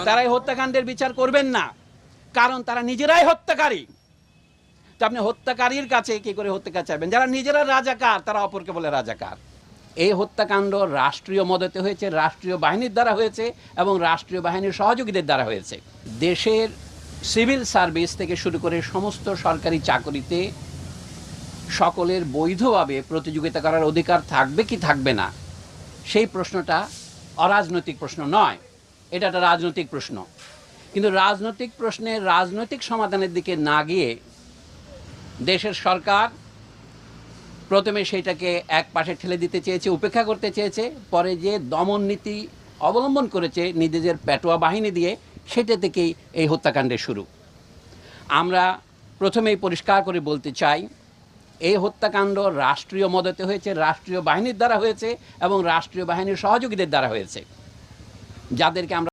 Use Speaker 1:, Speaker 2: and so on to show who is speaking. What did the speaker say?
Speaker 1: তারা এই হত্যাকাণ্ডের বিচার করবেন না, কারণ তারা নিজেরাই হত্যাকারী। তো আপনি হত্যাকারীর কাছে কি করে হত্যাকার চাইবেন? যারা নিজেরা রাজাকার তারা অপরকে বলে রাজাকার। এই হত্যাকাণ্ড রাষ্ট্রীয় মদতে হয়েছে, রাষ্ট্রীয় বাহিনীর দ্বারা হয়েছে এবং রাষ্ট্রীয় বাহিনীর সহযোগীদের দ্বারা হয়েছে। দেশের সিভিল সার্ভিস থেকে শুরু করে সমস্ত সরকারি চাকরিতে সকলের বৈধভাবে প্রতিযোগিতা করার অধিকার থাকবে কি থাকবে না, সেই প্রশ্নটা অরাজনৈতিক প্রশ্ন নয়, এটা একটা রাজনৈতিক প্রশ্ন। কিন্তু রাজনৈতিক প্রশ্নের রাজনৈতিক সমাধানের দিকে না গিয়ে দেশের সরকার প্রথমে সেইটাকে এক পাশে ঠেলে দিতে চেয়েছে, উপেক্ষা করতে চেয়েছে, পরে যে দমন নীতি অবলম্বন করেছে নিজেদের পেটোয়া বাহিনী দিয়ে, সেটা থেকেই এই হত্যাকাণ্ডের শুরু। আমরা প্রথমেই পরিষ্কার করে বলতে চাই, এই হত্যাকাণ্ড রাষ্ট্রীয় মদতে হয়েছে, রাষ্ট্রীয় বাহিনীর দ্বারা হয়েছে এবং রাষ্ট্রীয় বাহিনীর সহযোগীদের দ্বারা হয়েছে, যাদেরকে আমরা